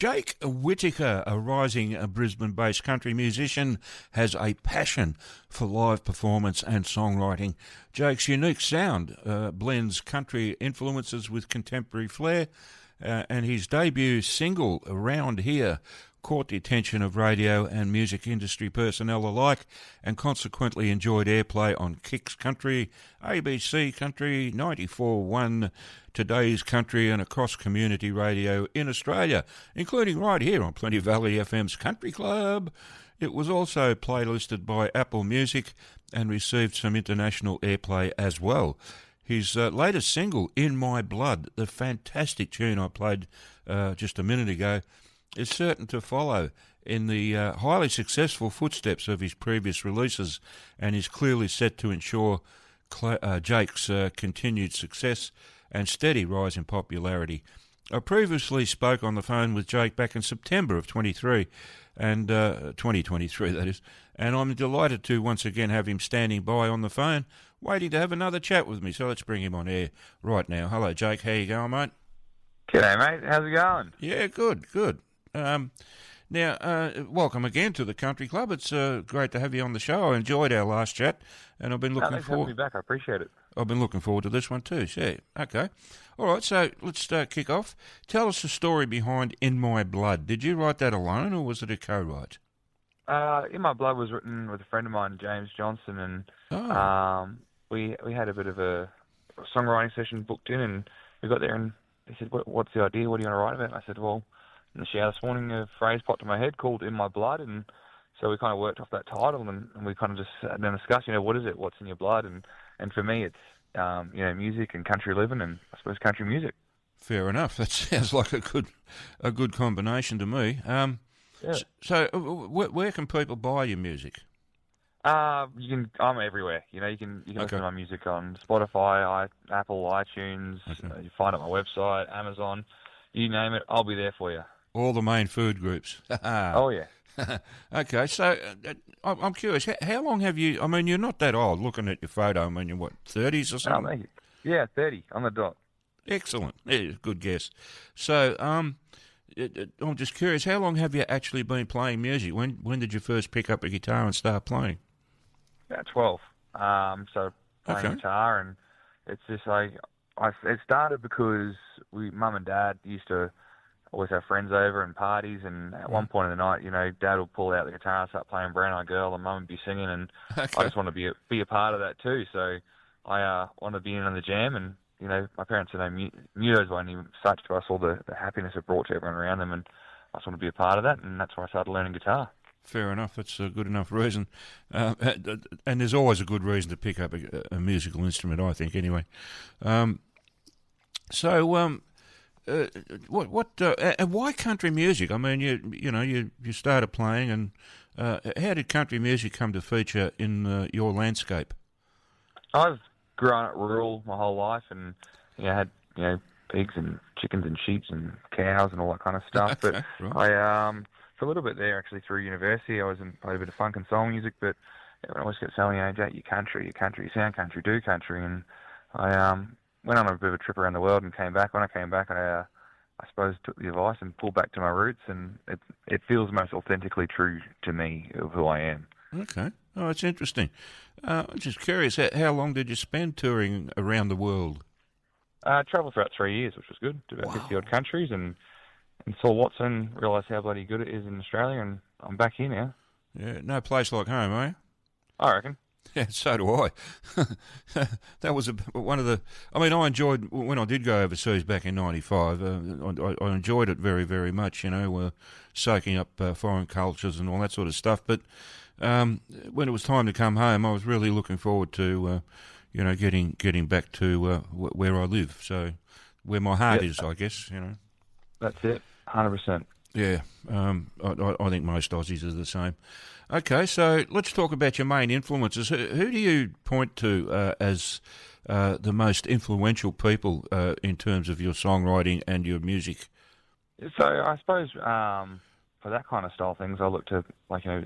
Jake Whittaker, a rising Brisbane-based country musician, has a passion for live performance and songwriting. Jake's unique sound blends country influences with contemporary flair, and his debut single, Around Here, caught the attention of radio and music industry personnel alike and consequently enjoyed airplay on Kicks Country, ABC Country, 94.1, Today's Country and across community radio in Australia, including right here on Plenty Valley FM's Country Club. It was also playlisted by Apple Music and received some international airplay as well. His latest single, In My Blood, the fantastic tune I played just a minute ago, is certain to follow in the highly successful footsteps of his previous releases and is clearly set to ensure Jake's continued success and steady rise in popularity. I previously spoke on the phone with Jake back in September of 2023, that is, and I'm delighted to once again have him standing by on the phone, waiting to have another chat with me. So let's bring him on air right now. Hello, Jake. How you going, mate? G'day, mate. How's it going? Yeah, good. Now, welcome again to the Country Club. It's great to have you on the show. I enjoyed our last chat, and I've been looking Thanks for having me back. I appreciate it. I've been looking forward to this one too. Yeah. Okay. All right. So let's kick off. Tell us the story behind "In My Blood." Did you write that alone, or was it a co-write? In My Blood was written with a friend of mine, James Johnson, and we had a bit of a songwriting session booked in, and we got there, and he said, "What's the idea? What do you want to write about?" And I said, "Well, in the shower this morning, a phrase popped in my head called In My Blood," and so we kind of worked off that title, and we kind of just sat down and discussed, what is it? What's in your blood? And for me, it's, music and country living, and I suppose country music. Fair enough. That sounds like a good combination to me. Yeah. So where can people buy your music? I'm everywhere. You can listen to my music on Spotify, Apple, iTunes. Okay. You find it on my website, Amazon. You name it, I'll be there for you. All the main food groups. Oh, yeah. Okay, so I'm curious, how long have you, I mean, you're not that old, looking at your photo, I mean, you're what, 30s or something? Oh, thank you. Yeah, 30, on the dot. Excellent, yeah, good guess. So, I'm just curious, how long have you actually been playing music? When did you first pick up a guitar and start playing? About 12. So playing guitar, and it's just like, it started because Mum and Dad used to always have friends over and parties, and at one point in the night, Dad would pull out the guitar and start playing Brown Eyed Girl, and Mum would be singing, and I just wanted to be a part of that too. So I wanted to be in on the jam, and my parents are no mutos by any such, to us all the happiness it brought to everyone around them, and I just wanted to be a part of that, and that's why I started learning guitar. Fair enough. That's a good enough reason, and there's always a good reason to pick up a musical instrument, I think. Anyway, why country music? I mean, you started playing, and how did country music come to feature in your landscape? I've grown up rural my whole life, and had pigs and chickens and sheep and cows and all that kind of stuff. Okay, but right. I for a little bit there, actually, through university, I played a bit of funk and soul music, but everyone always kept telling me, Jake, you country, you sound country, do country, and I went on a bit of a trip around the world and came back. When I came back, I suppose took the advice and pulled back to my roots, and it feels most authentically true to me of who I am. Okay. Oh, it's interesting. I'm just curious, how long did you spend touring around the world? Travelled for about 3 years, which was good, to about 50-odd countries, and saw Watson, realised how bloody good it is in Australia, and I'm back here now. Yeah, no place like home, eh? I reckon. Yeah, so do I. That was one of the... I mean, I enjoyed... When I did go overseas back in 95, I enjoyed it very, very much, soaking up foreign cultures and all that sort of stuff. But when it was time to come home, I was really looking forward to, getting back to where I live. So where my heart is, I guess, That's it, 100%. Yeah, I think most Aussies are the same. Okay, so let's talk about your main influences. Who do you point to as the most influential people in terms of your songwriting and your music? So I suppose for that kind of style things, I look to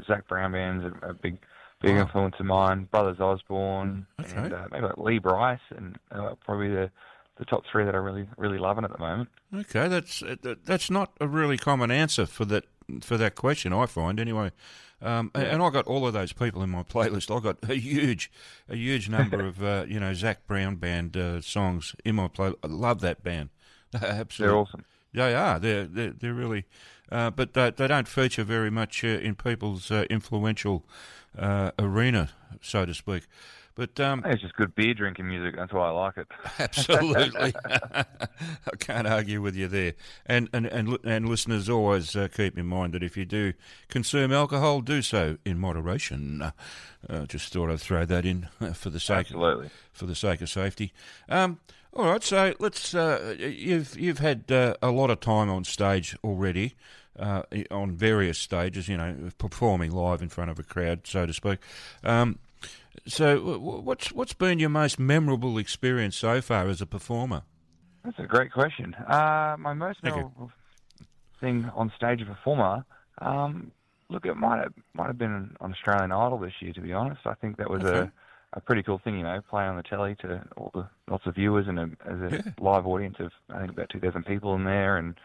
Zach Brown Band's a big influence of mine. Brothers Osborne, and maybe like Lee Bryce, and probably the the top three that I'm really loving at the moment. Okay, that's not a really common answer for that question, I find anyway. And I got all of those people in my playlist. I got a huge number of Zach Brown band songs in my playlist. I love that band. Absolutely, they're awesome. They are. They're really, but they don't feature very much in people's influential arena, so to speak. But it's just good beer drinking music. That's why I like it. Absolutely, I can't argue with you there. And listeners, always keep in mind that if you do consume alcohol, do so in moderation. Just thought I'd throw that in for the sake of safety. All right, so let's. You've had a lot of time on stage already, on various stages. Performing live in front of a crowd, so to speak. So, what's been your most memorable experience so far as a performer? That's a great question. My most memorable thing on stage as a performer, look, it might have been on Australian Idol this year. To be honest, I think that was a pretty cool thing. Playing on the telly to lots of viewers and a live audience of I think about 2,000 people in there, and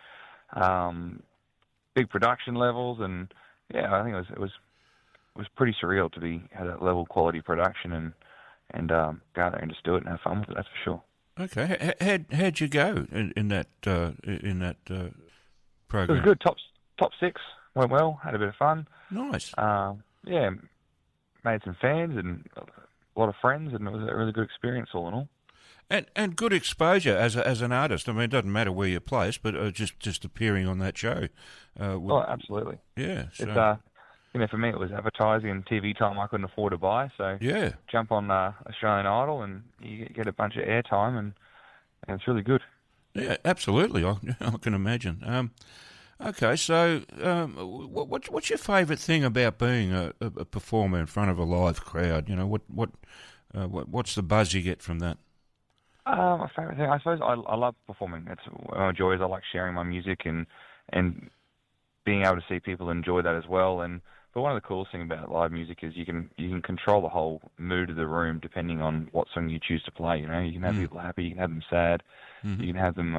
big production levels, and I think it was pretty surreal to have that level of quality production and go out there and just do it and have fun with it. That's for sure. Okay, how'd you go in that program? It was good. Top six went well. Had a bit of fun. Nice. Made some fans and a lot of friends, and it was a really good experience all in all. And good exposure as an artist. I mean, it doesn't matter where you're placed, but just appearing on that show. Absolutely. Yeah. So. It's, for me, it was advertising and TV time I couldn't afford to buy. So jump on Australian Idol and you get a bunch of airtime, and it's really good. Yeah, absolutely. I can imagine. Okay, so what's your favourite thing about being a performer in front of a live crowd? What's the buzz you get from that? My favourite thing, I suppose, I love performing. That's what my joy is. I like sharing my music and being able to see people enjoy that as well. But one of the coolest things about live music is you can control the whole mood of the room depending on what song you choose to play. You can have people happy, you can have them sad, you can have them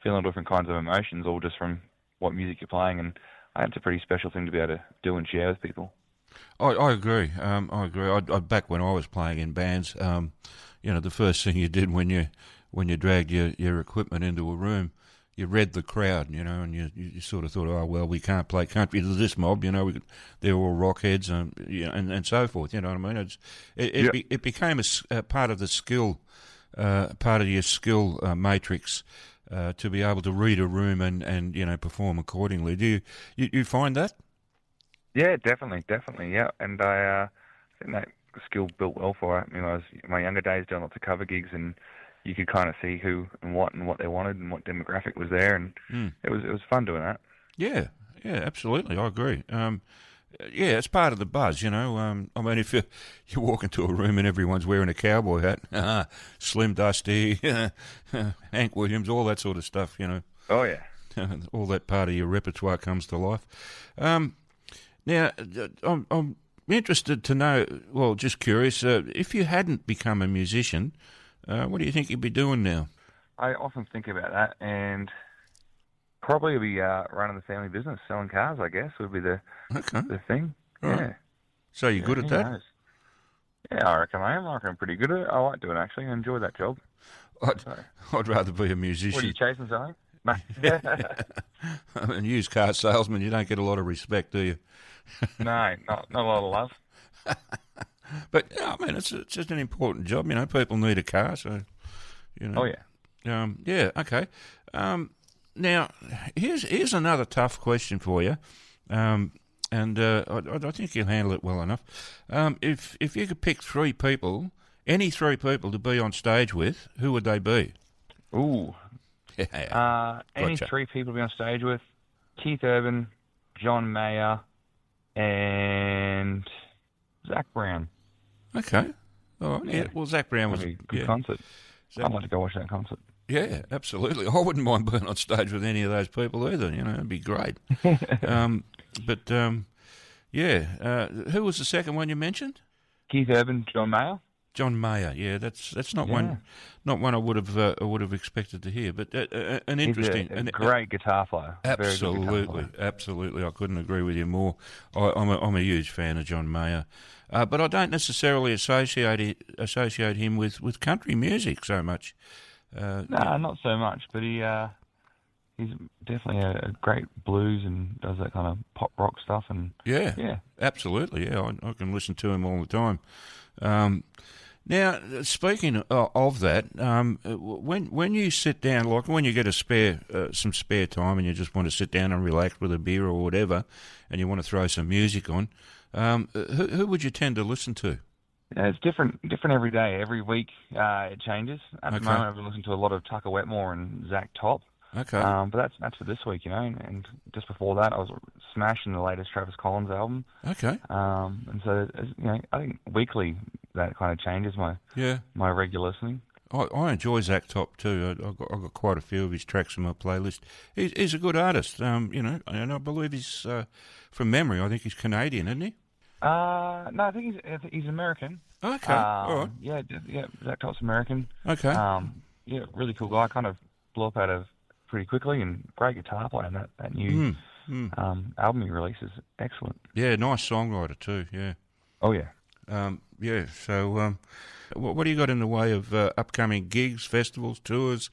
feeling different kinds of emotions, all just from what music you're playing. And it's a pretty special thing to be able to do and share with people. I agree. I agree. Back when I was playing in bands, the first thing you did when you dragged your equipment into a room, you read the crowd, and you sort of thought, oh well, we can't play country to this mob, they're all rockheads, and so forth. You know what I mean? It became a part of the skill, part of your skill matrix, to be able to read a room and perform accordingly. Do you find that? Yeah, definitely, yeah. And I think that skill built well for it. I was in my younger days doing lots of cover gigs, and you could kind of see who and what they wanted and what demographic was there, and it was fun doing that. Yeah, absolutely, I agree. It's part of the buzz, I mean, if you walk into a room and everyone's wearing a cowboy hat, Slim Dusty, Hank Williams, all that sort of stuff, Oh yeah, all that part of your repertoire comes to life. Now, I'm interested to know. Well, just curious, if you hadn't become a musician, what do you think you'd be doing now? I often think about that, and probably be running the family business, selling cars, I guess, would be the thing. Right. Yeah. So you're good at that? Knows? Yeah, I reckon I am. I reckon I'm pretty good at it. I like doing it, actually. I enjoy that job. I'd rather be a musician. What are you chasing, something? I'm a used car salesman. You don't get a lot of respect, do you? No, not a lot of love. But I mean, it's just an important job. People need a car, so Oh yeah. Okay. Now, here's another tough question for you, and I think you'll handle it well enough. If you could pick any three people to be on stage with, who would they be? Ooh. Any three people to be on stage with: Keith Urban, John Mayer, and Zach Brown. Okay. Oh, yeah. Well, Zach Brown was a good concert. I'd like to go watch that concert. Yeah, absolutely. I wouldn't mind being on stage with any of those people either. It'd be great. Who was the second one you mentioned? Keith Urban, John Mayer. John Mayer, yeah, that's not one I would have expected to hear, but an interesting, He's a great guitar player. Absolutely, Very good guitar player. absolutely. I couldn't agree with you more. I'm a huge fan of John Mayer, but I don't necessarily associate him with country music so much. No, not so much, but he's definitely a great blues and does that kind of pop rock stuff. And yeah, absolutely. Yeah, I can listen to him all the time. Now, speaking of that, when you sit down, like when you get some spare time and you just want to sit down and relax with a beer or whatever, and you want to throw some music on, who would you tend to listen to? Yeah, it's different every day. Every week it changes. At the moment, I've been listening to a lot of Tucker Wetmore and Zach Top. Okay. But that's for this week, and just before that, I was smashing the latest Travis Collins album. Okay. And so, I think weekly that kind of changes my regular listening. I enjoy Zach Top too. I've got quite a few of his tracks on my playlist. He's a good artist, and I believe he's from memory. I think he's Canadian, isn't he? No, I think he's American. Okay. All right. Yeah, Zach Top's American. Okay. Yeah, really cool guy. Kind of blew up out of pretty quickly, and great guitar player. And that new album he released is excellent. Yeah, nice songwriter too. Yeah. Oh yeah. Yeah. So, what do you got in the way of upcoming gigs, festivals, tours?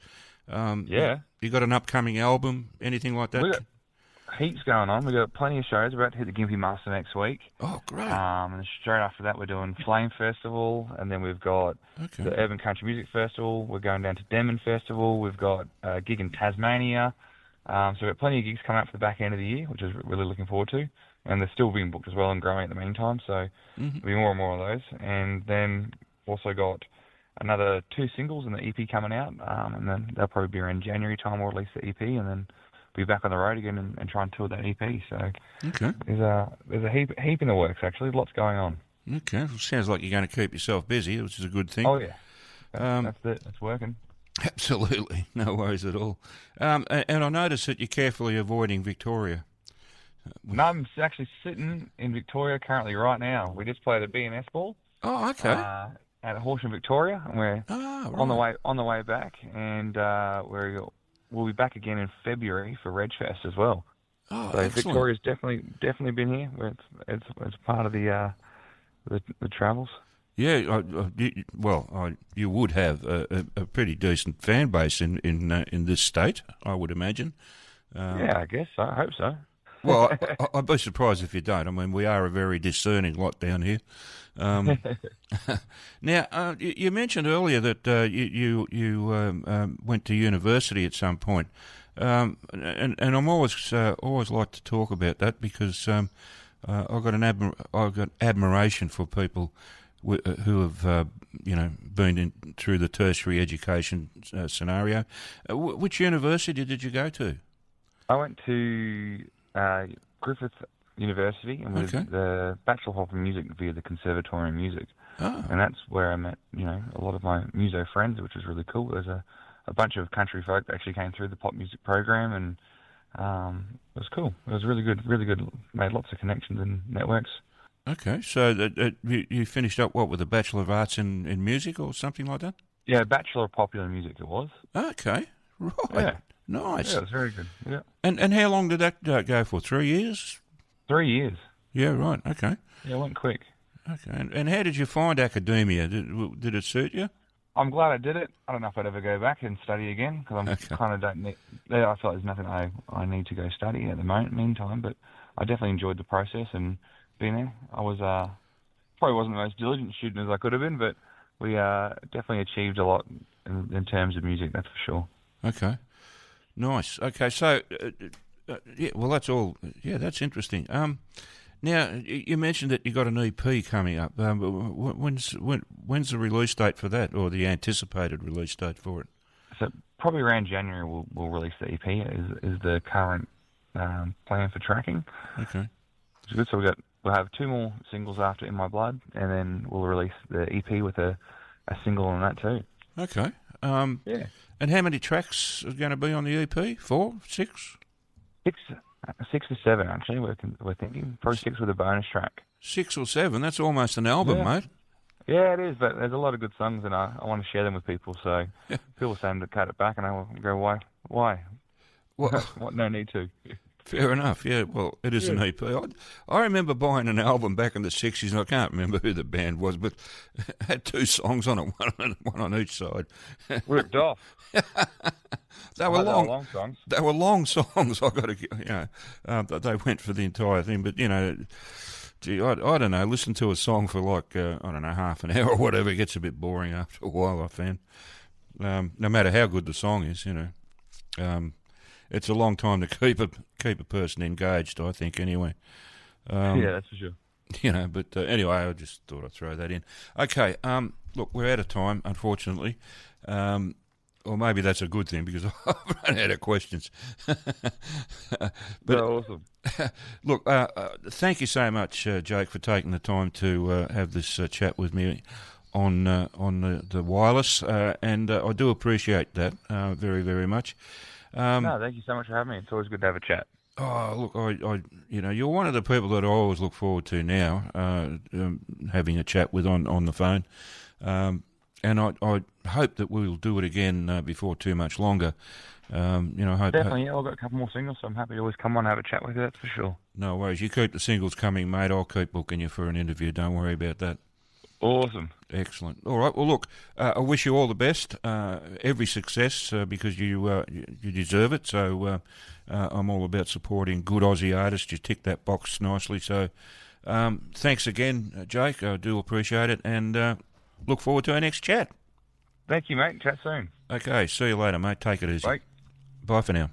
You got an upcoming album, anything like that? We got heaps going on. We got plenty of shows. We're about to hit the Gympie Master next week. Oh, great! And straight after that, we're doing Flame Festival, and then we've got the Urban Country Music Festival. We're going down to Denman Festival. We've got a gig in Tasmania. So we've got plenty of gigs coming up for the back end of the year, which is really looking forward to. And they're still being booked as well and growing at the meantime. So there'll be more and more of those. And then also got another 2 singles in the EP coming out. And then they'll probably be around January time we'll release the EP, and then be back on the road again and try and tour that EP. So there's a heap in the works, actually. Lots going on. Okay. Well, sounds like you're going to keep yourself busy, which is a good thing. Oh, yeah. That's working. Absolutely. No worries at all. And I notice that you're carefully avoiding Victoria. No, I'm actually sitting in Victoria currently right now. We just played a B&S ball. Oh, okay. At Horsham, Victoria, and we're on the way back, and we'll be back again in February for Reg Fest as well. Oh, so excellent. Victoria's definitely been here. It's part of the travels. Yeah, you would have a pretty decent fan base in this state, I would imagine. Yeah, I guess so. I hope so. Well, I'd be surprised if you don't. I mean, we are a very discerning lot down here. Now, you mentioned earlier that you went to university at some point, and I'm always like to talk about that because I've got admiration for people who have been through the tertiary education scenario. Which university did you go to? I went to Griffith University, and with the Bachelor of Music via the Conservatorium of Music. Oh. And that's where I met, a lot of my muso friends, which was really cool. There's a bunch of country folk that actually came through the pop music program, and it was cool. It was really good, made lots of connections and networks. Okay, so you finished up, with a Bachelor of Arts in Music or something like that? Yeah, Bachelor of Popular Music it was. Okay, right. Yeah. Nice. Yeah, it was very good. Yeah. And how long did that go for? 3 years? 3 years. Yeah, right. Okay. Yeah, it went quick. Okay. And how did you find academia? Did it suit you? I'm glad I did it. I don't know if I'd ever go back and study again because I kind of don't need. I feel like there's nothing I need to go study at the meantime. But I definitely enjoyed the process and being there. I was probably wasn't the most diligent student as I could have been, but we definitely achieved a lot in terms of music. That's for sure. Okay. Nice. Okay, so that's all. Yeah, that's interesting. Now you mentioned that you got an EP coming up. When's the release date for that, or the anticipated release date for it? So probably around January we'll release the EP. Is the current plan for tracking. Okay. It's good. So we'll have 2 more singles after In My Blood, and then we'll release the EP with a single on that too. Okay. Yeah. And how many tracks are going to be on the EP? 4, 6? 6 or 7 actually. We're thinking probably 6 with a bonus track. 6 or 7? That's almost an album, mate. Yeah, it is, but there's a lot of good songs, and I want to share them with people. So people say to cut it back, and I go, why? Well, What? No need to. fair enough. Yeah, well, it is an EP. I remember buying an album back in the 60s, and I can't remember who the band was, but it had 2 songs on it, one on each side. Ripped off. They were long songs. They were long songs. I got to, they went for the entire thing. But gee, I don't know. Listen to a song for like I don't know, half an hour or whatever. It gets a bit boring after a while. I found, no matter how good the song is, it's a long time to keep a person engaged. I think anyway. Yeah, that's for sure. But anyway, I just thought I'd throw that in. Okay, look, we're out of time, unfortunately. Or maybe that's a good thing because I've run out of questions. But awesome. Look, thank you so much, Jake, for taking the time to have this chat with me on the wireless, and I do appreciate that very, very much. No, thank you so much for having me. It's always good to have a chat. Oh, look, you're one of the people that I always look forward to now, having a chat with on the phone. And I hope that we'll do it again before too much longer. Definitely, I've got a couple more singles, so I'm happy to always come on and have a chat with you, that's for sure. No worries. You keep the singles coming, mate. I'll keep booking you for an interview. Don't worry about that. Awesome. Excellent. All right. Well, look, I wish you all the best, every success, because you deserve it. So I'm all about supporting good Aussie artists. You tick that box nicely. So thanks again, Jake. I do appreciate it, and look forward to our next chat. Thank you, mate. Chat soon. Okay. See you later, mate. Take it easy. Bye. Bye for now.